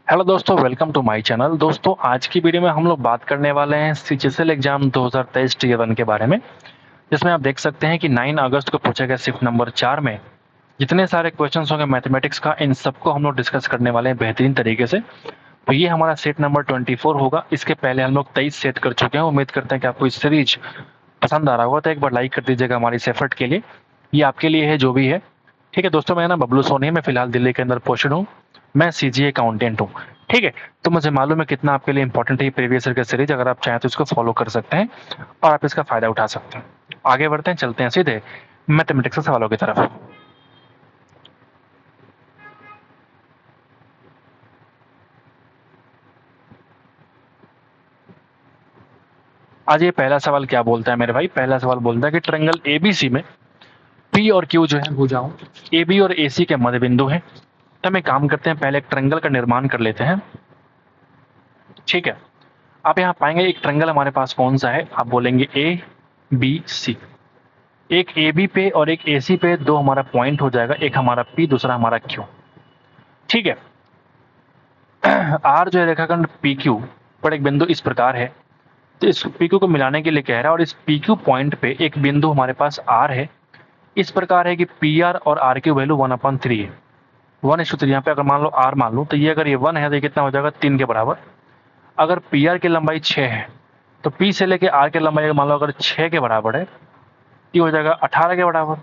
Hello दोस्तों, welcome to my channel. दोस्तों, आज की वीडियो में हम लोग बात करने वाले हैं सीजीएल एग्जाम 2023 टीयर 1 के बारे में, जिसमें आप देख सकते हैं कि 9 अगस्त को पूछा गया शिफ्ट नंबर 4 में जितने सारे क्वेश्चंस होंगे मैथमेटिक्स का, इन सबको हम लोग डिस्कस करने वाले हैं बेहतरीन तरीके से। तो ये हमारा सेट नंबर 24 होगा। इसके पहले हम लोग 23 सेट कर चुके हैं। उम्मीद करते हैं कि आपको इस सीरीज पसंद आ रहा होगा, तो एक बार लाइक कर दीजिएगा हमारी इस एफर्ट के लिए। ये आपके लिए है जो भी है। ठीक है दोस्तों, मेरा नाम बबलू सोनी है। मैं फिलहाल दिल्ली के अंदर पोस्टेड हूँ। मैं सीजीए अकाउंटेंट हूँ। ठीक है, तो मुझे मालूम है कितना आपके लिए इंपॉर्टेंट है ये प्रीवियस ईयर का सीरीज। अगर आप चाहें तो इसको फॉलो कर सकते हैं और आप इसका फायदा उठा सकते हैं। आगे बढ़ते हैं, चलते हैं सीधे मैथमेटिक्स के सवालों की तरफ। आज ये पहला सवाल क्या बोलता है मेरे भाई? पहला सवाल बोलता है कि ट्रायंगल एबीसी में पी और क्यू जो है भुजाओं ए बी और ए सी के मध्य बिंदु है। तो हम एक काम करते हैं, पहले एक ट्रायंगल का निर्माण कर लेते हैं। ठीक है, आप यहाँ पाएंगे एक ट्रायंगल हमारे पास कौन सा है। आप बोलेंगे ए बी सी। एक ए बी पे और एक ए सी पे दो हमारा पॉइंट हो जाएगा, एक हमारा पी, दूसरा हमारा क्यू। ठीक है, आर जो है रेखाखंड पी क्यू पर एक बिंदु इस प्रकार है। तो इस पी क्यू को मिलाने के लिए कह रहा है, और इस पी क्यू पॉइंट पे एक बिंदु हमारे पास आर है। इस प्रकार है कि पी आर और आर की वैल्यू 1/3 है। 1:3। यहाँ पे अगर मान लो आर मान लो, तो ये अगर ये 1 है तो ये कितना हो जाएगा, 3 के बराबर। अगर पी आर की लंबाई 6 है तो पी से लेके आर की लंबाई मान लो अगर 6 के बराबर है, ये हो जाएगा 18 के बराबर।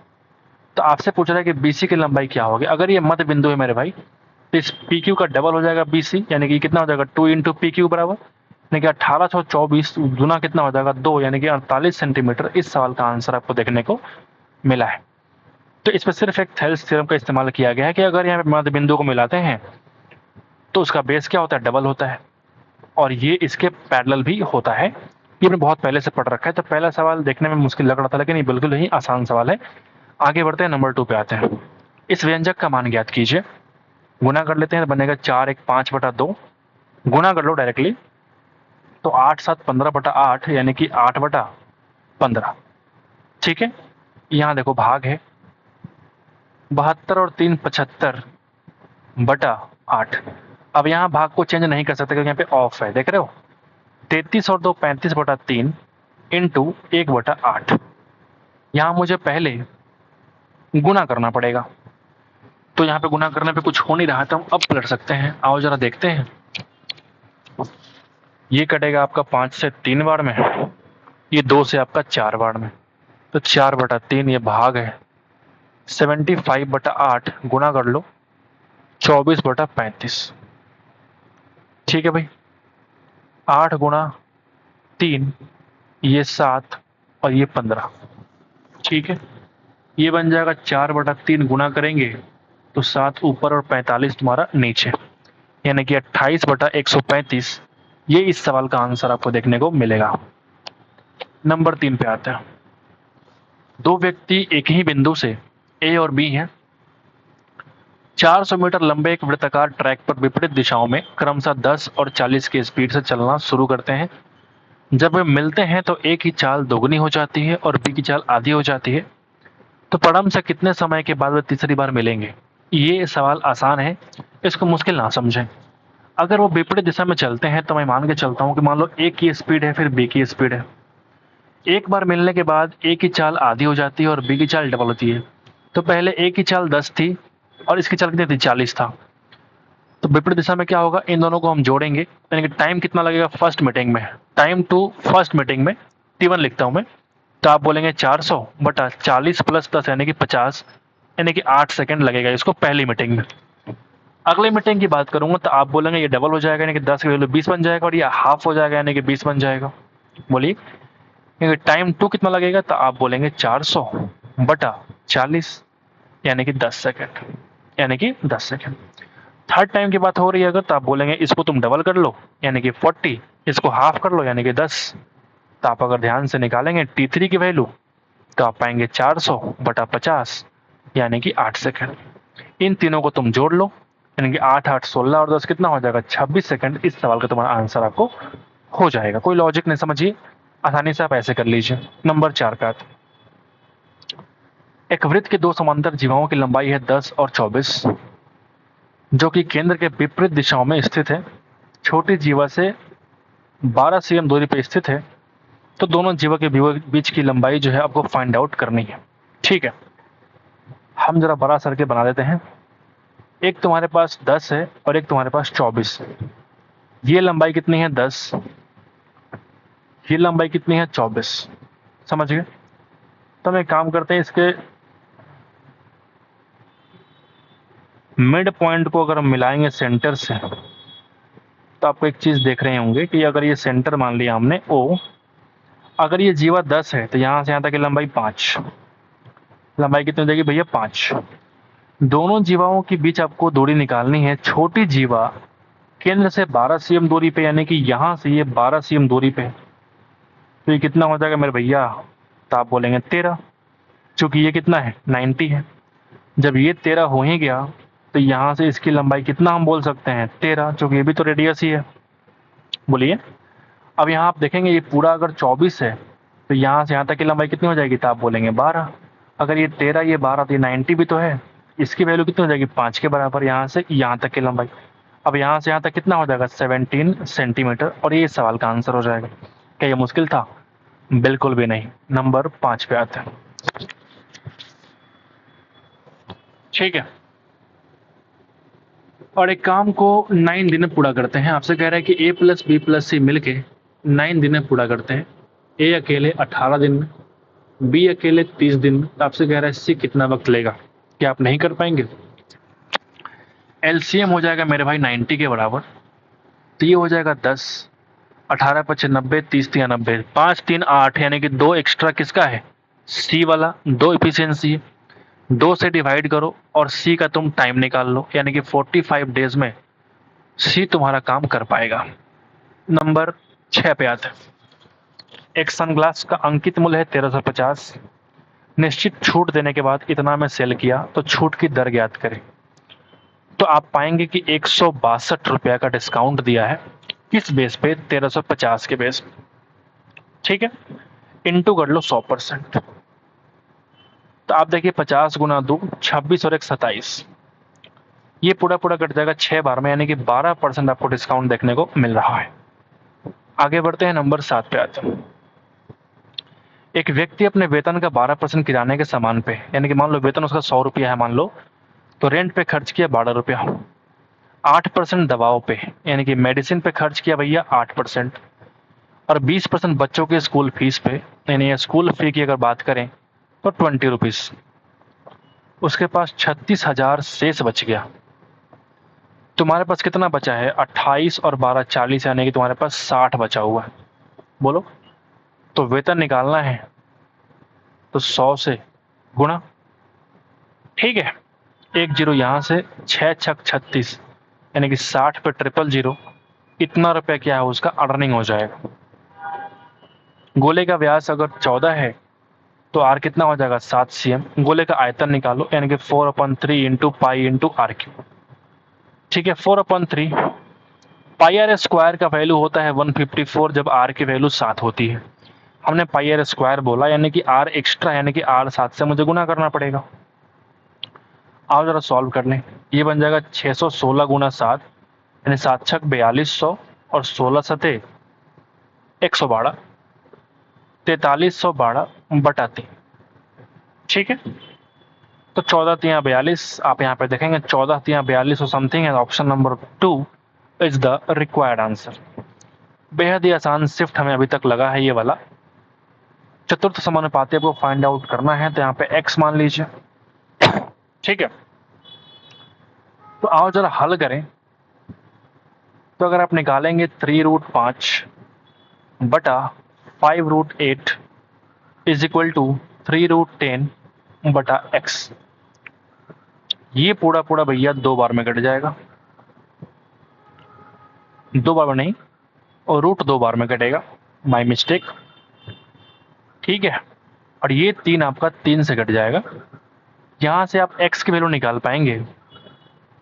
तो आपसे पूछ रहा है कि बीसी की लंबाई क्या होगी। अगर ये मध्य बिंदु है मेरे भाई, तो इस पी क्यू का डबल हो जाएगा बीसी, यानी कि कितना हो जाएगा 2 इंटू पी क्यू बराबर, यानी कि 1824 गुना कितना हो जाएगा 2, यानी कि 48 सेंटीमीटर। इस सवाल का आंसर आपको देखने को मिला है। तो इसमें सिर्फ एक थेल्स थ्योरम का इस्तेमाल किया गया है कि अगर यहाँ पे मध्य बिंदु को मिलाते हैं तो उसका बेस क्या होता है, डबल होता है, और ये इसके पैरेलल भी होता है। ये हमने बहुत पहले से पढ़ रखा है। तो पहला सवाल देखने में मुश्किल लग रहा था, लेकिन ये बिल्कुल ही आसान सवाल है। आगे बढ़ते हैं, नंबर 2 पे आते हैं। इस व्यंजक का मान ज्ञात कीजिए। गुना कर लेते हैं, तो बनेगा 4 1 5/2। गुना कर लो डायरेक्टली, तो 8 7 15/8, यानी कि 8/15। ठीक है, यहाँ देखो भाग है 72 और 3 75/8। अब यहाँ भाग को चेंज नहीं कर सकते क्योंकि यहाँ पे ऑफ है, देख रहे हो। 33 और 2 35/3 इंटू 1/8। यहाँ मुझे पहले गुना करना पड़ेगा, तो यहाँ पे गुना करने पे कुछ हो नहीं रहा, तो हम अब पलट सकते हैं। आओ जरा देखते हैं। ये कटेगा आपका 5 से 3 बार में, ये 2 से आपका 4 बार में, तो 4/3 ये भाग है। 75/8 गुना कर लो 24/35। ठीक है भाई, 8 गुना 3 ये 7 और ये 15। ठीक है, ये बन जाएगा 4/3 गुना करेंगे तो 7 ऊपर और 45 तुम्हारा नीचे, यानी कि 28/135। ये इस सवाल का आंसर आपको देखने को मिलेगा। नंबर 3 पे आते हैं। दो व्यक्ति एक ही बिंदु से ए और बी हैं। 400 मीटर लंबे एक वृत्ताकार ट्रैक पर विपरीत दिशाओं में क्रमशः 10 और 40 की स्पीड से चलना शुरू करते हैं। जब वे मिलते हैं तो ए की चाल दोगुनी हो जाती है और बी की चाल आधी हो जाती है। तो पड़म से कितने समय के बाद वे तीसरी बार मिलेंगे? ये सवाल आसान है, इसको मुश्किल ना समझें। अगर वो विपरीत दिशा में चलते हैं तो मैं मान के चलता हूँ कि मान लो ए की स्पीड है, फिर बी की स्पीड है। एक बार मिलने के बाद ए की चाल आधी हो जाती है और बी की चाल डबल होती है। तो पहले ए की चाल 10 थी और इसकी चाल कितनी थी, 40 था। तो विपरीत दिशा में क्या होगा, इन दोनों को हम जोड़ेंगे, यानी कि टाइम कितना लगेगा फर्स्ट मीटिंग में। टाइम टू फर्स्ट मीटिंग में T1 लिखता हूं मैं। तो आप बोलेंगे 400/40 + 10 यानी कि 50, यानी कि 8 सेकंड लगेगा इसको पहली मीटिंग में। अगली मीटिंग की बात करूंगा तो आप बोलेंगे ये डबल हो जाएगा, यानी कि 10 की वैल्यू 20 बन जाएगा, और ये हाफ हो जाएगा यानी कि 20 बन जाएगा। बोलिए, क्योंकि टाइम टू कितना लगेगा, तो आप बोलेंगे 400/40 यानी कि 10 सेकंड, यानी कि 10 सेकंड। थर्ड टाइम की बात हो रही है अगर, तो आप बोलेंगे इसको तुम डबल कर लो यानी कि 40, इसको हाफ कर लो यानी कि 10। तो आप अगर ध्यान से निकालेंगे T3 की वैल्यू, तो आप पाएंगे 400/50 यानी कि 8 सेकंड। इन तीनों को तुम जोड़ लो, यानी कि 8 8 16 और 10 कितना हो जाएगा, 26 सेकंड। इस सवाल का तुम्हारा आंसर आपको हो जाएगा। कोई लॉजिक नहीं, समझिए, आसानी से आप ऐसे कर लीजिए। नंबर 4 का, एक वृत्त के दो समांतर जीवाओं की लंबाई है 10 और 24। जो कि केंद्र के विपरीत दिशाओं में स्थित है, छोटी जीवा से 12 cm दूरी पर स्थित है, तो दोनों जीवा के बीच की लंबाई जो है आपको फाइंड आउट करनी है। ठीक है, हम जरा बड़ा सर्किल बना देते हैं। एक तुम्हारे पास 10 है और एक तुम्हारे पास 24 है। ये लंबाई कितनी है 10, ये लंबाई कितनी है 24। समझ गए? तो हम एक काम करते हैं, इसके मिड पॉइंट को अगर हम मिलाएंगे सेंटर से, तो आपको एक चीज देख रहे होंगे कि अगर ये सेंटर मान लिया हमने O, अगर ये जीवा 10 है तो यहां से यहां तक की लंबाई 5, लंबाई कितनी हो जाएगी भैया 5। दोनों जीवाओं के बीच आपको दूरी निकालनी है। छोटी जीवा केंद्र से 12 cm दूरी पे, यानी कि यहां से ये 12 cm दूरी पे, तो ये कितना हो जाएगा मेरे भैया? तो आप बोलेंगे 13, चूंकि ये कितना है 90 है। जब ये 13 हो ही गया तो यहां से इसकी लंबाई कितना हम बोल सकते हैं? 13, चूंकि ये भी तो रेडियस ही है। बोलिए। अब यहाँ आप देखेंगे ये पूरा अगर 24 है तो यहाँ से यहाँ तक की लंबाई कितनी हो जाएगी? तो आप बोलेंगे 12। अगर ये 13, ये 12, तो ये 90 भी तो है। इसकी वैल्यू कितनी हो जाएगी? 5 के बराबर, यहाँ से यहाँ तक की लंबाई। अब यहाँ से यहाँ तक कितना हो जाएगा? 17 सेंटीमीटर। और ये इस सवाल का आंसर हो जाएगा। क्या ये मुश्किल था? बिल्कुल भी नहीं। नंबर 5 पे आते हैं। ठीक है, और एक काम को 9 दिन में पूरा करते हैं। आपसे कह रहा है कि A plus B plus C मिलके 9 दिन में पूरा करते हैं। A अकेले 18 दिन में, B अकेले 30 दिन में। तो आपसे कह रहा है C कितना वक्त लेगा? क्या आप नहीं कर पाएंगे? LCM हो जाएगा मेरे भाई 90 के बराबर, तो ये हो जाएगा 10, 18 पचे 90, 30 तिया 90, 5 3 8, यानी कि 2 एक्स्ट्रा किसका है? C वाला। 2 इफिशियंसी है, 2 से डिवाइड करो और C का तुम टाइम निकाल लो, यानी कि 45 डेज में C तुम्हारा काम कर पाएगा। नंबर 6 पे आते हैं। एक सनग्लास का अंकित मूल्य है 1350, निश्चित छूट देने के बाद इतना में सेल किया, तो छूट की दर ज्ञात करें। तो आप पाएंगे कि 162 रुपया का डिस्काउंट दिया है। किस बेस पे? 1350 के बेस। ठीक है, इंटू कर लो 100%। तो आप देखिए 50 गुना 2 26 और 1 27, ये पूरा पूरा कट जाएगा 6 बार में, यानी कि 12% आपको डिस्काउंट देखने को मिल रहा है। आगे बढ़ते हैं, नंबर 7 पे आते हैं। एक व्यक्ति अपने वेतन का 12% किराने के सामान पे, यानी कि मान लो वेतन उसका 100 रुपया है मान लो, तो रेंट पे खर्च किया 12 रुपया। 8% दवाओं पे, यानी कि मेडिसिन पे खर्च किया भैया 8%, और 20% बच्चों के स्कूल फीस पे, यानी स्कूल फी की अगर बात करें तो 20 रुपीज। उसके पास 36,000 शेष बच गया। तुम्हारे पास कितना बचा है? 28 और 12 40, यानी कि तुम्हारे पास 60 बचा हुआ है। बोलो। तो वेतन निकालना है तो 100 से गुणा। ठीक है, 1 जीरो यहाँ से, 6 छक 36, यानी कि 60 पे 000, इतना रुपया क्या है उसका अर्निंग हो जाएगा। गोले का व्यास अगर 14 है तो आर कितना हो जाएगा? 7 cm। गोले का आयतन निकालो, यानी कि 4/3 into pi into R cube. ठीक है, 4/3 पाई आर स्क्वायर का वैल्यू होता है 154 जब आर की वैल्यू 7 होती है। हमने पाई आर स्क्वायर बोला, यानी कि आर एक्स्ट्रा, यानी कि आर 7 से मुझे गुना करना पड़ेगा। आओ जरा सॉल्व कर लें। ये बन जाएगा 616 गुना 7, यानी 7 छक 4200, और 16 सते 112, 4312 बटा 3। ठीक है, तो 14 तिया 42, आप यहाँ पे देखेंगे 14 तिया 42 और समथिंग है। Option number 2 is the required answer. बेहद ही आसान शिफ्ट हमें अभी तक लगा है ये वाला। चतुर्थ समानुपाती आपको फाइंड आउट करना है, तो यहाँ पे x मान लीजिए। ठीक है, तो आओ जरा हल करें। तो अगर आप निकालेंगे 3√5 बटा 5√8 इज इक्वल टू 3√10 बटा x, ये पूरा पूरा भैया 2 बार में कट जाएगा। 2 बार में नहीं, और रूट 2 बार में कटेगा, माई मिस्टेक। ठीक है, और ये 3 आपका 3 से कट जाएगा। यहां से आप x की वैल्यू निकाल पाएंगे।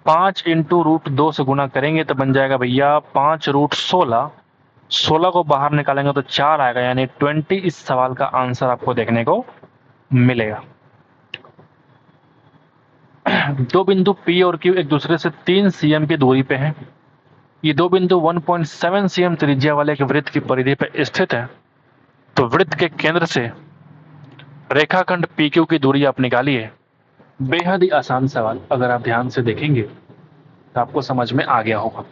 5 इंटू √2 से गुना करेंगे तो बन जाएगा भैया 5√16। 16 को बाहर निकालेंगे तो 4 आएगा, यानी 20 इस सवाल का आंसर आपको देखने को मिलेगा। दो बिंदु P और Q एक दूसरे से 3 cm की दूरी पे हैं। ये दो बिंदु 1.7 cm त्रिज्या वाले एक वृत्त की परिधि पर स्थित है। तो वृत्त के केंद्र से रेखाखंड PQ की दूरी आप निकालिए। बेहद ही आसान सवाल, अगर आप ध्यान से देखेंगे तो आपको समझ में आ गया होगा।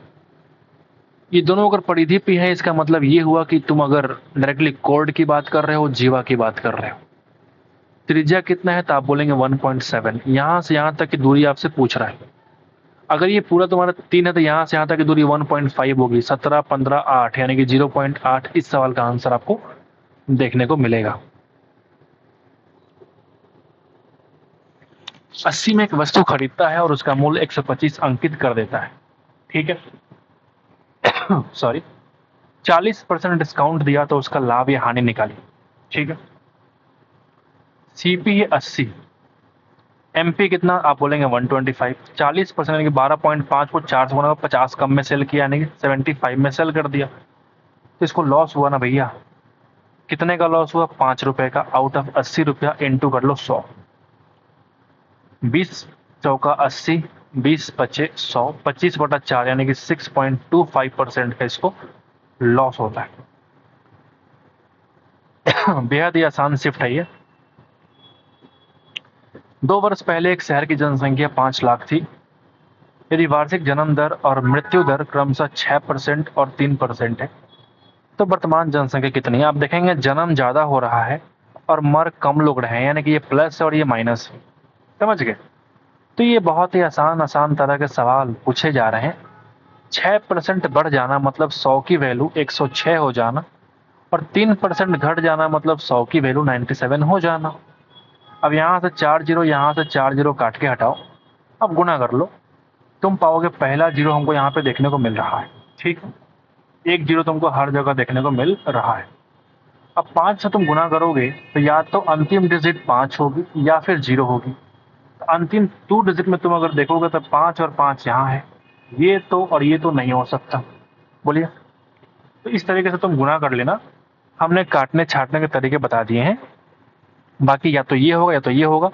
ये दोनों अगर परिधि पे है, इसका मतलब ये हुआ कि तुम अगर डायरेक्टली कोर्ड की बात कर रहे हो, जीवा की बात कर रहे हो। त्रिज्या कितना है तो आप बोलेंगे 1.7। यहां से यहां तक की दूरी आपसे पूछ रहा है। अगर ये पूरा तुम्हारा 3 है तो यहां से यहां तक की दूरी 1.5 होगी। 17, 15, 8 यानी कि 0.8 इस सवाल का आंसर आपको देखने को मिलेगा। 80 में एक वस्तु खरीदता है और उसका मूल्य 125 अंकित कर देता है। ठीक है। सॉरी, 40% डिस्काउंट दिया तो उसका लाभ या हानि निकाली। ठीक है। सीपी है 80, एमपी कितना आप बोलेंगे 125। 40% यानी कि 12.5 को 4 से गुणा 50 कम में सेल किया, यानी कि 75 में सेल कर दिया। तो इसको लॉस हुआ ना भैया। कितने का लॉस हुआ? 5 रुपए का। आउट ऑफ 80 रुपया इंटू कर लो 100। 20 चौका 80, 20 पचे 100, 25/4 यानी कि 6.25% का इसको लॉस होता है। बेहद ही आसान शिफ्ट है ये। 2 वर्ष पहले एक शहर की जनसंख्या 5 लाख थी। यदि वार्षिक जन्म दर और मृत्यु दर क्रमशः 6% और 3% है, तो वर्तमान जनसंख्या कितनी है? आप देखेंगे जन्म ज्यादा हो रहा है और मर कम लोग रहे हैं, यानी कि ये प्लस और ये माइनस है। समझ गए? तो ये बहुत ही आसान आसान तरह के सवाल पूछे जा रहे हैं। 6% बढ़ जाना मतलब 100 की वैल्यू 106 हो जाना, और 3% घट जाना मतलब 100 की वैल्यू 97 हो जाना। अब यहाँ से 4 जीरो, यहाँ से 4 जीरो काट के हटाओ, अब गुणा कर लो। तुम पाओगे पहला जीरो हमको यहाँ पे देखने को मिल रहा है। ठीक है, एक जीरो तुमको हर जगह देखने को मिल रहा है। अब 5 से तुम गुणा करोगे तो या तो अंतिम डिजिट 5 होगी या फिर 0 होगी। तो अंतिम 2 डिजिट में तुम अगर देखोगे तो 5 और 5 यहाँ है। ये तो और ये तो नहीं हो सकता। बोलिए। तो इस तरीके से तुम गुणा कर लेना। हमने काटने छाटने के तरीके बता दिए हैं। बाकी या तो ये होगा या तो ये होगा,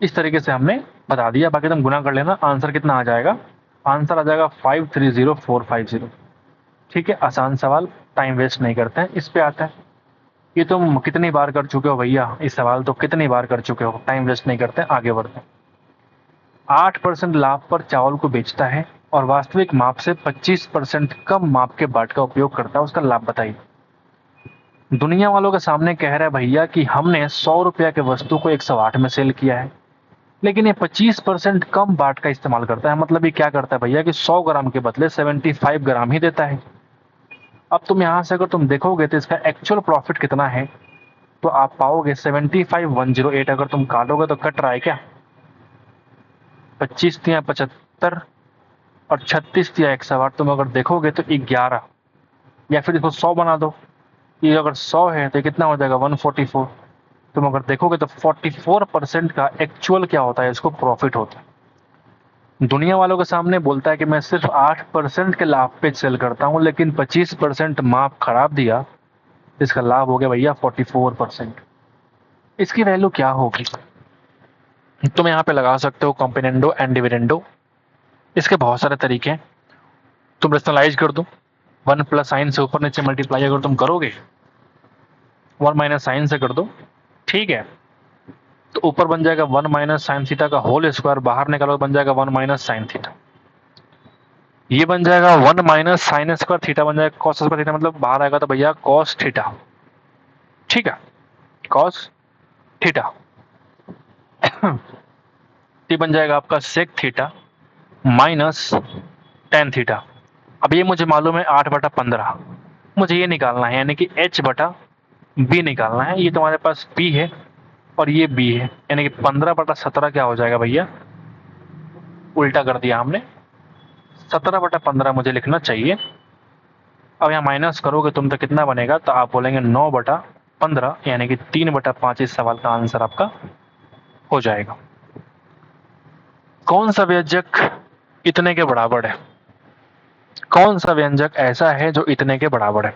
इस तरीके से हमने बता दिया। बाकी तुम गुना कर लेना। आंसर कितना आ जाएगा? आंसर आ जाएगा 530450। ठीक है, आसान सवाल, टाइम वेस्ट नहीं करते हैं। इस पे आता है, ये तुम कितनी बार कर चुके हो भैया? इस सवाल तो कितनी बार कर चुके हो। टाइम वेस्ट नहीं करते हैं, आगे बढ़ते हैं। 8% लाभ पर चावल को बेचता है और वास्तविक माप से 25% कम माप के बाट का उपयोग करता है, उसका लाभ बताइए। दुनिया वालों के सामने कह रहा है भैया कि हमने 100 रुपया के वस्तु को 108 में सेल किया है, लेकिन ये 25% कम बाट का इस्तेमाल करता है। मतलब ये क्या करता है भैया कि 100 ग्राम के बदले 75 ग्राम ही देता है। अब तुम यहां से अगर तुम देखोगे तो इसका एक्चुअल प्रॉफिट कितना है, तो आप पाओगे 75108। अगर तुम काटोगे तो कट रहा है क्या? 25 तिया 75 और 36 तिया 108। तुम अगर देखोगे तो 11, या फिर इसको 100 बना दो। ये अगर 100 है तो कितना हो जाएगा? 144। तुम अगर देखोगे तो 44% का एक्चुअल क्या होता है, इसको प्रॉफिट होता है। दुनिया वालों के सामने बोलता है कि मैं सिर्फ 8% के लाभ पे सेल करता हूं, लेकिन 25% माप खराब दिया, इसका लाभ हो गया भैया 44%। इसकी वैल्यू क्या होगी? तुम यहाँ पे लगा सकते हो कॉम्पिनेंडो एंड डिविडेंडो। इसके बहुत सारे तरीके हैं। तुम रेशनलाइज कर दो, 1 प्लस साइन से ऊपर नीचे मल्टीप्लाई अगर तुम करोगे, 1 माइनस साइन से कर दो। ठीक है, तो ऊपर बन जाएगा 1 माइनस साइन थीटा का होल स्क्वायर, बाहर निकालो बन जाएगा 1 माइनस साइन थीटा। ये बन जाएगा 1 माइनस साइन स्क्वायर थीटा, बन जाएगा कॉस स्क्वायर थीटा, मतलब बाहर आएगा तो भैया कॉस थीटा। ठीक है, कॉस थीटा। ये बन जाएगा आपका sec theta minus tan theta. अब ये मुझे मालूम है 8/15, मुझे ये निकालना है, यानी कि h/b निकालना है। ये तुम्हारे पास p है और ये b है, यानी कि 15/17 क्या हो जाएगा भैया? उल्टा कर दिया हमने, 17/15 मुझे लिखना चाहिए। अब यहाँ माइनस करोगे तुम तो कितना बनेगा? तो आप बोलेंगे 9/15, यानी कि 3/5 इस सवाल का आंसर आपका हो जाएगा। कौन सा व्यंजक इतने के बराबर है? कौन सा व्यंजक ऐसा है जो इतने के बराबर है?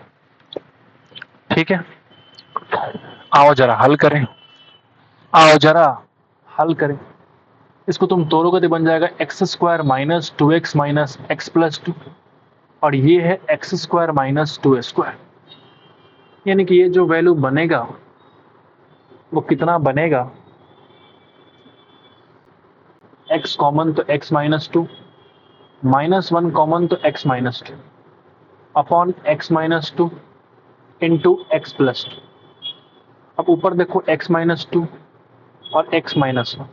ठीक है, आओ जरा हल करें, आओ जरा हल करें। इसको तुम तोड़ोगे तो बन जाएगा x square minus two x minus x plus two, और ये है x square minus two square. यानी कि ये जो वैल्यू बनेगा वो कितना बनेगा, एक्स कॉमन तो x minus two, minus one common तो x minus two, upon x minus two into x plus two. अब ऊपर देखो एक्स माइनस टू और एक्स माइनस वन,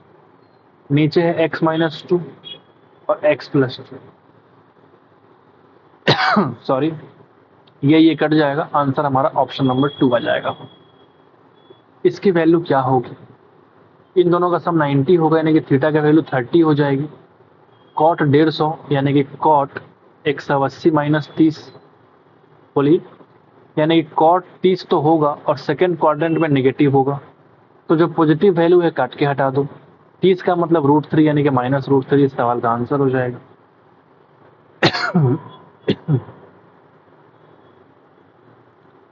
नीचे है एक्स माइनस टू और एक्स प्लस टू। सॉरी, ये कट जाएगा, आंसर हमारा ऑप्शन नंबर टू आ जाएगा। इसकी वैल्यू क्या होगी, इन दोनों का सम 90 होगा, यानी कि थीटा का वैल्यू 30 हो जाएगी। कॉट 150 यानी कि कॉट 180 माइनस 30, बोलिए, यानी कि कॉट 30 तो होगा और सेकेंड क्वाड्रेंट में नेगेटिव होगा, तो जो पॉजिटिव वैल्यू है काट के हटा दो। 30 का मतलब √3 यानी कि माइनस √3 इस सवाल का आंसर हो जाएगा।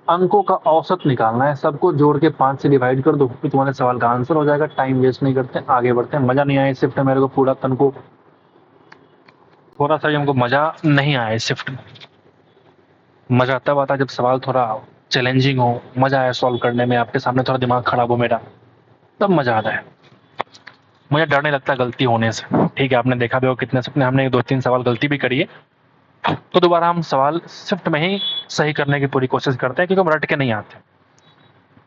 अंकों का औसत निकालना है, सबको जोड़ के 5 से डिवाइड कर दो, तो तुम्हारे सवाल का आंसर हो जाएगा। टाइम वेस्ट नहीं करते, आगे बढ़ते हैं। मजा नहीं आया इस शिफ्ट में मेरे को, पूरा तन को थोड़ा सा हमको मजा नहीं आया इस शिफ्ट में। मजा तब आता जब सवाल थोड़ा चैलेंजिंग हो, मजा आया सॉल्व करने में, आपके सामने थोड़ा दिमाग खराब हो मेरा, तब मजा आता है। मुझे डर नहीं लगता गलती होने से, ठीक है। आपने देखा भी हो कितने सपने हमने 2-3 सवाल गलती भी करी है, तो दोबारा हम सवाल शिफ्ट में ही सही करने की पूरी कोशिश करते हैं, क्योंकि हम रट के नहीं आते।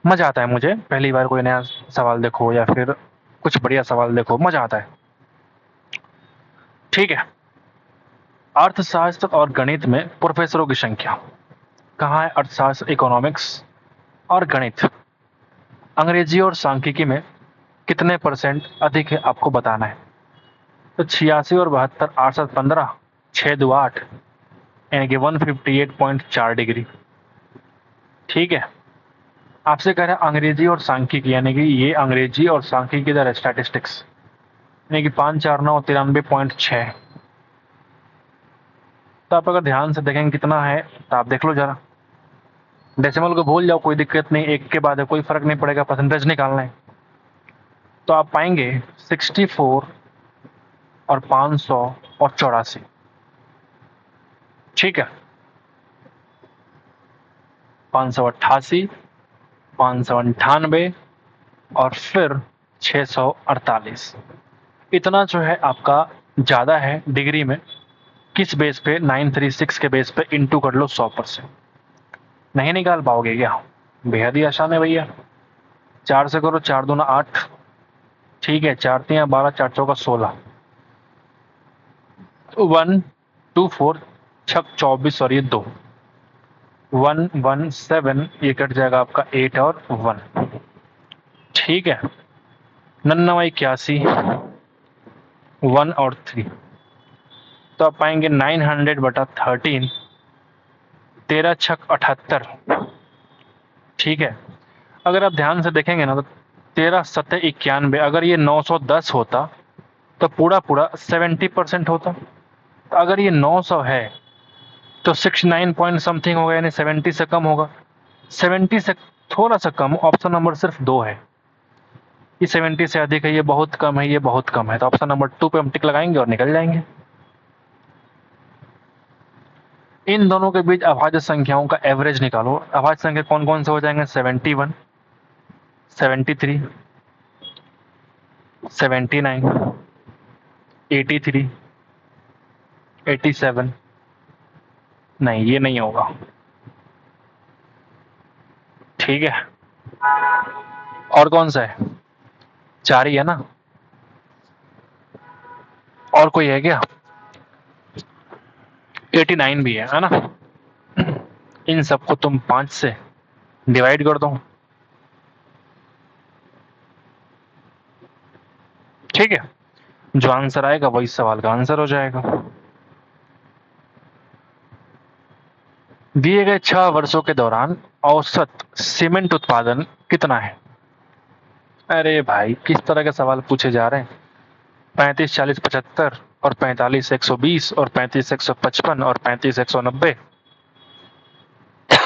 मजा आता है मुझे, पहली बार कोई नया सवाल देखो या फिर कुछ बढ़िया सवाल देखो, मजा आता है। ठीक है, अर्थशास्त्र और गणित में प्रोफेसरों की संख्या कहाँ है? अर्थशास्त्र, इकोनॉमिक्स और गणित, अंग्रेजी और सांख्यिकी में कितने परसेंट अधिक है आपको बताना है। तो 86 और 72, 8 7 15, 6 2 8, यानी कि 158.4 डिग्री। ठीक है, आपसे कह रहा है अंग्रेजी और सांख्यिकी, यानी कि ये अंग्रेजी और सांख्यिकी इधर स्टैटिस्टिक्स, यानी कि 5 4 9 93.6। तो आप अगर ध्यान से देखेंगे कितना है, तो आप देख लो जरा, डेसिमल को भूल जाओ, कोई दिक्कत नहीं, एक के बाद है, कोई फर्क नहीं पड़ेगा, परसेंटेज निकालना है। तो आप पाएंगे 64 और 500 और 84। ठीक है, 588, 598 और फिर 648। इतना जो है आपका ज़्यादा है डिग्री में। किस बेस पे? 936 के बेस पे इंटू कर लो 100%। नहीं निकाल पाओगे क्या? बेहद ही आसान है भैया, 4 से करो, 4 दूना 8, ठीक है, 4 3 12, 4 चौका 16, 1 2 4 छक 24 और ये 2, 117, ये कट जाएगा आपका 8 और 1। ठीक है, 99 81, 1 और 3, तो आप पाएंगे 900/13, 13 छक 78। ठीक है, अगर आप ध्यान से देखेंगे ना, तो 13 7 91, अगर ये 910 होता तो पूरा पूरा 70% होता। तो अगर ये 900 है तो 69 पॉइंट समथिंग होगा, यानी 70 से कम होगा। 70 से थोड़ा सा कम, ऑप्शन नंबर सिर्फ 2 है। ये 70 से अधिक है, ये बहुत कम है, ये बहुत कम है, तो ऑप्शन नंबर 2 पे हम टिक लगाएंगे और निकल जाएंगे। इन दोनों के बीच अभाज्य संख्याओं का एवरेज निकालो। अभाज्य संख्या कौन कौन से हो जाएंगे? 71, 73, 79, 83, 87। नहीं, ये नहीं होगा। ठीक है, और कौन सा है? 4 ही है ना, और कोई है क्या? 89 भी है ना? इन सबको तुम 5 से डिवाइड कर दो। ठीक है, जो आंसर आएगा वही सवाल का आंसर हो जाएगा। दिए गए 6 वर्षों के दौरान औसत सीमेंट उत्पादन कितना है? अरे भाई, किस तरह के सवाल पूछे जा रहे हैं? 35 40 75 और 45 120 और 35 155 और 35 190।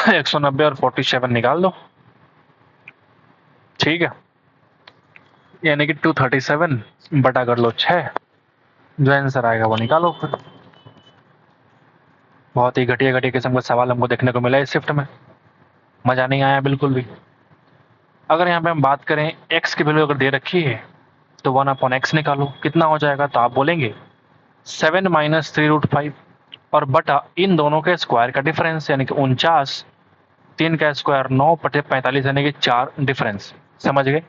190 और 47 निकाल दो। ठीक है, यानी कि 237 बटा कर लो 6, जो आंसर आएगा वो निकालो फिर। बहुत ही घटिया घटिया किस्म का सवाल हमको देखने को मिला इस शिफ्ट में, मजा नहीं आया बिल्कुल भी। अगर यहाँ पे हम बात करें x की वैल्यू अगर दे रखी है तो 1/x निकालो, कितना हो जाएगा, तो आप बोलेंगे 7 माइनस 3√5 और बटा इन दोनों के स्क्वायर का डिफरेंस यानी कि 49, 3 का स्क्वायर 9 बटे 45 यानी कि 4 डिफरेंस। समझ गए?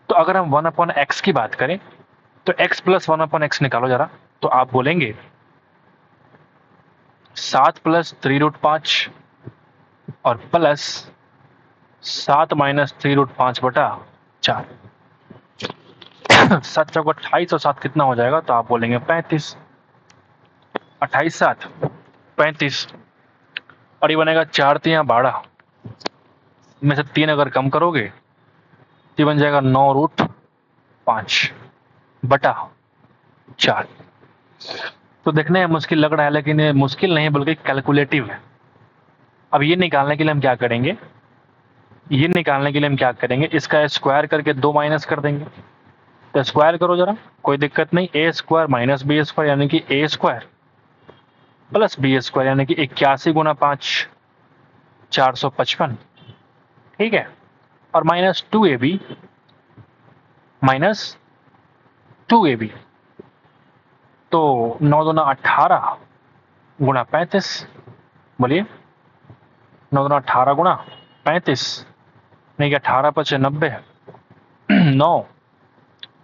तो अगर हम 1/x की बात करें तो x प्लस 1/x निकालो जरा, तो आप बोलेंगे 7 प्लस 3√5 और प्लस 7 माइनस 3√5 बटा 4। 7 चौक 28 और 7 कितना हो जाएगा, तो आप बोलेंगे 35। 28 7 35 और ये बनेगा 4 3 12 में से 3 अगर कम करोगे तो ये बन जाएगा 9√5 बटा 4। तो देखने में मुश्किल लग रहा है लेकिन ये मुश्किल नहीं बल्कि कैलकुलेटिव है। अब ये निकालने के लिए हम क्या करेंगे, इसका स्क्वायर करके 2 माइनस कर देंगे। तो स्क्वायर करो जरा, कोई दिक्कत नहीं। ए स्क्वायर माइनस बी स्क्वायर यानी कि ए स्क्वायर प्लस बी स्क्वायर यानी कि 81 गुना 5 455, ठीक है। और माइनस 2ab तो 9 दूना 18 गुना 35, बोलिए 9 दूना 18 गुना 35, नहीं कि 18 पचे 90, 9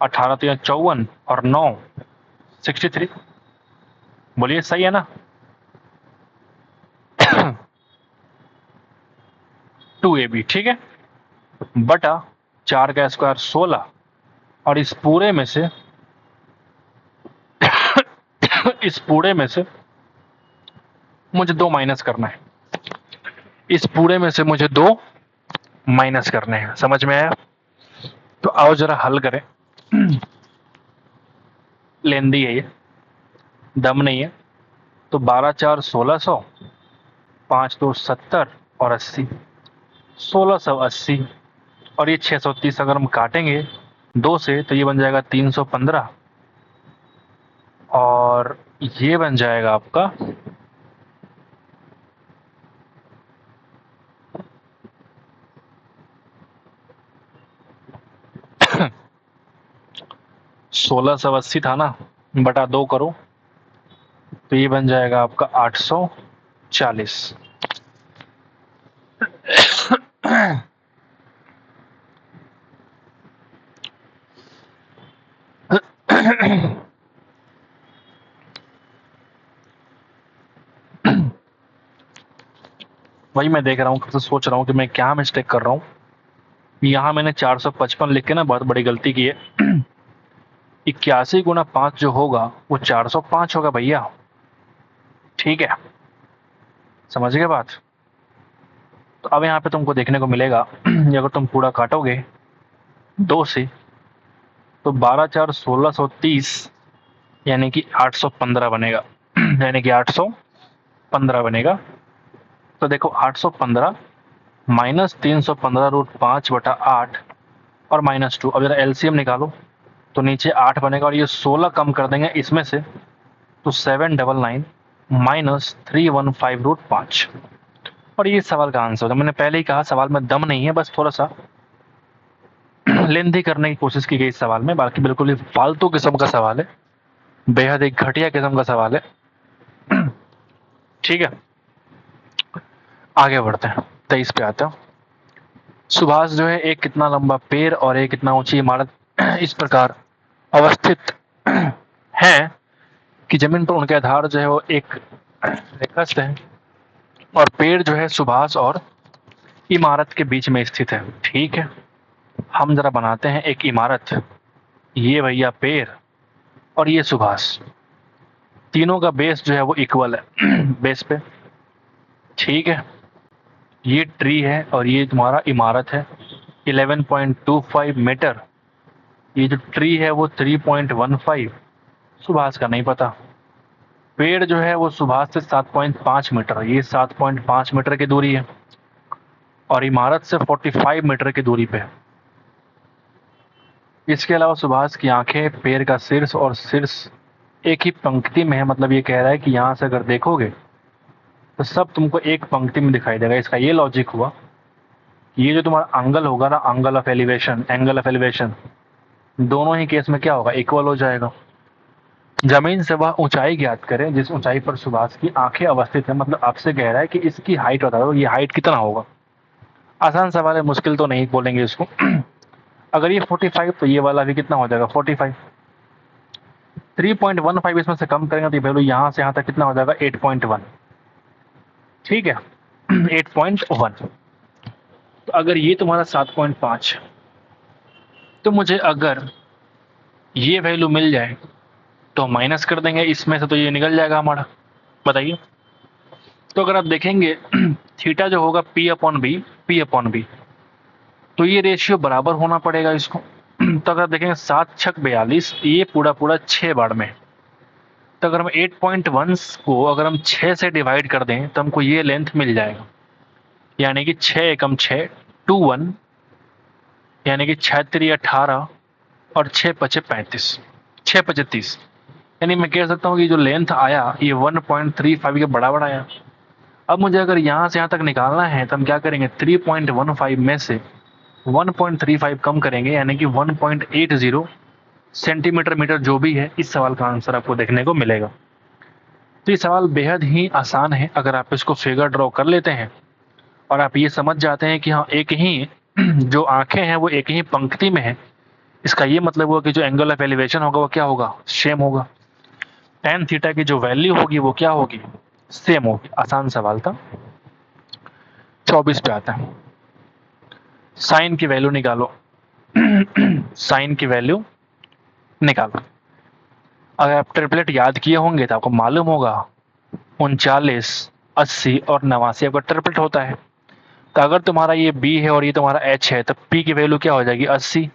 18 तो 54 और 9 63, बोलिए सही है ना। 2ab ठीक है, बटा 4 का स्क्वायर 16 और इस पूरे में से मुझे 2 माइनस करना है, इस पूरे में से मुझे 2 माइनस करने हैं। समझ में आया? तो आओ जरा हल करें। लेंदी है ये, दम नहीं है। तो 12 4 1600, 5 2 70 और 80, 1680 और ये 630 अगर हम काटेंगे 2 से तो ये बन जाएगा 315 और ये बन जाएगा आपका 1680 था ना, बटा 2 करो तो ये बन जाएगा आपका 840। वही मैं देख रहा हूँ, तो सोच रहा हूँ कि मैं क्या मिस्टेक कर रहा हूँ। यहाँ मैंने 455 लिख के ना बहुत बड़ी गलती की है। 81 गुना 5 जो होगा वो 405 होगा भैया, ठीक है, समझ गए बात। तो अब यहाँ पे तुमको देखने को मिलेगा अगर तुम पूरा काटोगे 2 से तो 12 4 1630 यानी कि 815 बनेगा। यानी कि 815 बनेगा। तो देखो 815 माइनस 315√5 बटा 8 और माइनस 2। अब जरा एलसीएम निकालो तो नीचे 8 बनेगा और ये 16 कम कर देंगे इसमें से तो 799 माइनस 315√5 और ये सवाल का आंसर होगा। मैंने पहले ही कहा सवाल में दम नहीं है, बस थोड़ा सा लेंथी करने की कोशिश की गई इस सवाल में, बाकी बिल्कुल ही फालतू किस्म का सवाल है, बेहद एक घटिया किस्म का सवाल है। ठीक है, आगे बढ़ते हैं। 23 पे आते हैं। सुभाष जो है एक कितना लंबा पेड़ और एक कितना ऊंची इमारत इस प्रकार अवस्थित हैं कि जमीन पर उनके आधार जो है वो एक रेखास्थ है और पेड़ जो है सुभाष और इमारत के बीच में स्थित है। ठीक है, हम जरा बनाते हैं एक इमारत। ये भैया पेड़ और ये सुभाष, तीनों का बेस जो है वो इक्वल है बेस पे। ठीक है, ये ट्री है और ये तुम्हारा इमारत है। 11.25 मीटर, ये जो ट्री है वो 3.15, सुभाष का नहीं पता। पेड़ जो है वो सुभाष से 7.5 मीटर, ये 7.5 मीटर की दूरी है और इमारत से 45 मीटर की दूरी पे है। इसके अलावा सुभाष की आंखें, पैर का शीर्ष और शीर्ष एक ही पंक्ति में है, मतलब ये कह रहा है कि यहाँ से अगर देखोगे तो सब तुमको एक पंक्ति में दिखाई देगा। इसका ये लॉजिक हुआ, ये जो तुम्हारा एंगल होगा ना, एंगल ऑफ एलिवेशन, दोनों ही केस में क्या होगा, इक्वल हो जाएगा। जमीन से वह ऊंचाई ज्ञात करें जिस ऊंचाई पर सुभाष की आंखें अवस्थित है, मतलब आपसे कह रहा है कि इसकी हाइट बता दो, ये हाइट कितना होगा। आसान सवाल है, मुश्किल तो नहीं बोलेंगे इसको। अगर ये 45 तो ये वाला भी कितना हो जाएगा 45। 3.15 इसमें से कम करेंगे तो ये वैल्यू यहाँ से यहाँ तक कितना हो जाएगा 8.1। ठीक है 8.1। तो अगर ये तुम्हारा 7.5, तो मुझे अगर ये वैल्यू मिल जाए तो माइनस कर देंगे इसमें से, तो ये निकल जाएगा हमारा। बताइए। तो अगर आप देखेंगे थीटा जो होगा P/B, तो ये रेशियो बराबर होना पड़ेगा इसको। तो अगर देखेंगे 7 छक 42, ये पूरा पूरा 6 बार में। तो अगर हम 8.1 को अगर हम 6 से डिवाइड कर दें तो हमको ये लेंथ मिल जाएगा, यानी कि 6 एकम 6 21, यानी कि 6 3 18 और 6 5 35, 6 5 30। यानी मैं कह सकता हूँ कि जो लेंथ आया ये 1.35 के बराबर आया। अब मुझे अगर यहाँ से यहाँ तक निकालना है तो हम क्या करेंगे, 3.15 में से 1.35 कम करेंगे, यानी कि 1.80 सेंटीमीटर मीटर जो भी है। इस सवाल का आंसर आपको देखने को मिलेगा। तो ये सवाल बेहद ही आसान है। अगर आप इसको फिगर ड्रॉ कर लेते हैं और आप ये समझ जाते हैं कि हाँ एक ही जो आंखें हैं वो एक ही पंक्ति में है, इसका ये मतलब हुआ कि जो एंगल ऑफ एलिवेशन होगा वो क्या होगा, सेम होगा। tan थीटा की जो वैल्यू होगी वो क्या होगी, सेम होगी। आसान सवाल था। 24 पे आता है, साइन की वैल्यू निकालो। साइन की वैल्यू निकालो। अगर आप ट्रिपलेट याद किए होंगे तो आपको मालूम होगा 39, 80 और 89 आपका ट्रिपलेट होता है। तो अगर तुम्हारा ये B है और ये तुम्हारा H है तो P की वैल्यू क्या हो जाएगी 80।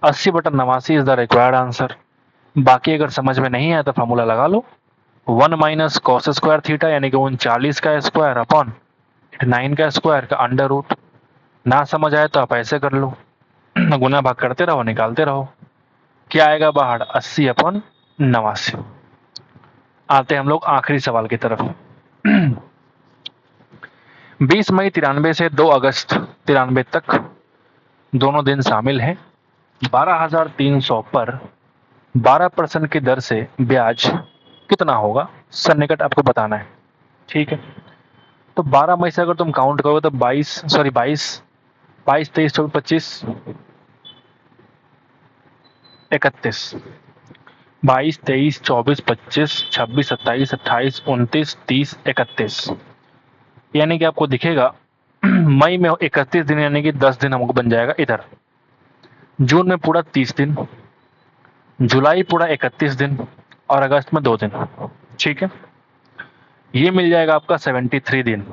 80/89 इज द रिक्वायर्ड आंसर। बाकी अगर समझ में नहीं आया तो फॉर्मूला लगा लो, 1 माइनस कॉस स्क्वायर थीटा, यानी कि 39 का स्क्वायर अपॉन 9 का स्क्वायर का अंडर रूट। ना समझ आए तो आप ऐसे कर लो, गुना भाग करते रहो, निकालते रहो। क्या आएगा बाहर, 80/89। आते हैं हम लोग आखिरी सवाल की तरफ। 20 मई 93 से 2 अगस्त 93 तक दोनों दिन शामिल हैं। 12,300 पर 12% की दर से ब्याज कितना होगा, सन्निकट आपको बताना है। ठीक है। तो 12 मई से अगर तुम काउंट करोगे तो 22, 23, 24, 25, 31, 22, 23, 24, 25, 26, 27, 28, 29, 30, 31, यानी कि आपको दिखेगा मई में 31 दिन, यानी कि 10 दिन हमको बन जाएगा इधर। जून में पूरा 30 दिन, जुलाई पूरा 31 दिन और अगस्त में 2 दिन। ठीक है। ये मिल जाएगा आपका 73 दिन,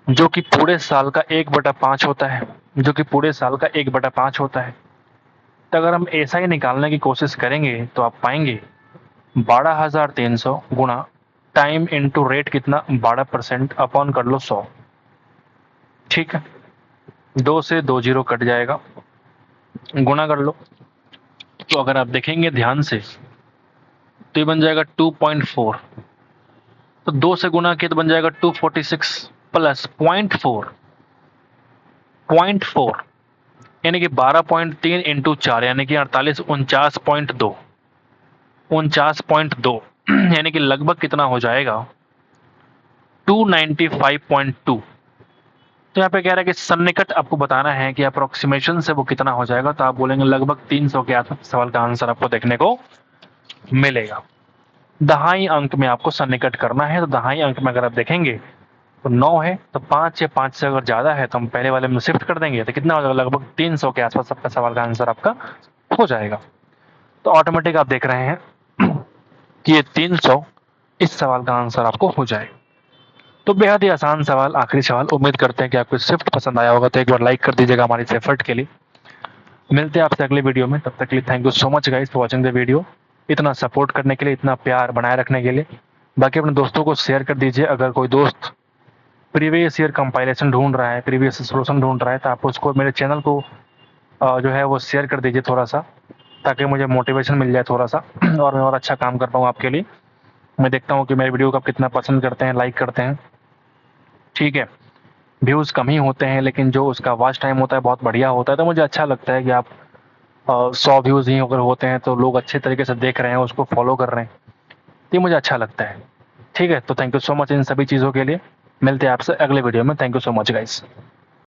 जो कि पूरे साल का 1/5 होता है, जो कि पूरे साल का 1/5 होता है। तो अगर हम ऐसा ही निकालने की कोशिश करेंगे तो आप पाएंगे 12,300 गुणा टाइम इंटू रेट कितना 12% अपॉन कर लो 100। ठीक है। 2 से 2 जीरो कट जाएगा, गुणा कर लो। तो अगर आप देखेंगे ध्यान से तो ये बन जाएगा 2.4। तो 2 से गुणा किया तो बन जाएगा 246 प्लस 0.4, यानी कि 12.3 इंटू 4, यानी कि 48, 49.2, 49.2, यानी कि लगभग कितना हो जाएगा 295.2। तो यहाँ पे कह रहा है कि सन्निकट आपको बताना है कि अप्रोक्सीमेशन से वो कितना हो जाएगा। तो आप बोलेंगे लगभग 300 के आसपास। सवाल का आंसर आपको देखने को मिलेगा। दहाई अंक में आपको सन्निकट करना है। तो दहाई अंक में अगर आप देखेंगे तो 9 है, तो 5 या 5 से अगर ज्यादा है तो हम पहले वाले में शिफ्ट कर देंगे, तो कितना हो जाएगा लगभग 300 के आसपास आपका सवाल का आंसर आपका हो जाएगा। तो ऑटोमेटिक आप देख रहे हैं कि ये 300 इस सवाल का आंसर आपको हो जाएगा। तो बेहद ही आसान सवाल, आखिरी सवाल। उम्मीद करते हैं कि आपको स्विफ्ट पसंद आया होगा, तो एक बार लाइक कर दीजिएगा हमारे इस एफर्ट के लिए। मिलते हैं आपसे अगले वीडियो में, तब तक के लिए thank you so much guys for watching the video. इतना सपोर्ट करने के लिए, इतना प्यार बनाए रखने के लिए। बाकी अपने दोस्तों को शेयर कर दीजिए। अगर कोई दोस्त प्रीवियस ईयर कंपाइलेशन ढूंढ रहा है, प्रीवियस सोल्यूशन ढूंढ रहा है, तो आप उसको मेरे चैनल को जो है वो शेयर कर दीजिए थोड़ा सा, ताकि मुझे मोटिवेशन मिल जाए थोड़ा-सा और मैं और अच्छा काम कर पाऊँ आपके लिए। मैं देखता हूँ कि मेरे वीडियो को आप कितना पसंद करते हैं, लाइक करते हैं, ठीक है? व्यूज़ कम ही होते हैं लेकिन जो उसका वॉच टाइम होता है बहुत बढ़िया होता है, तो मुझे अच्छा लगता है कि आप 100 व्यूज़ ही अगर होते हैं तो लोग अच्छे तरीके से देख रहे हैं, उसको फ़ॉलो कर रहे हैं, तो ये मुझे अच्छा लगता है। ठीक है? तो thank you so much in सभी चीज़ों के लिए। मिलते हैं आपसे अगले वीडियो में। Thank you so much guys.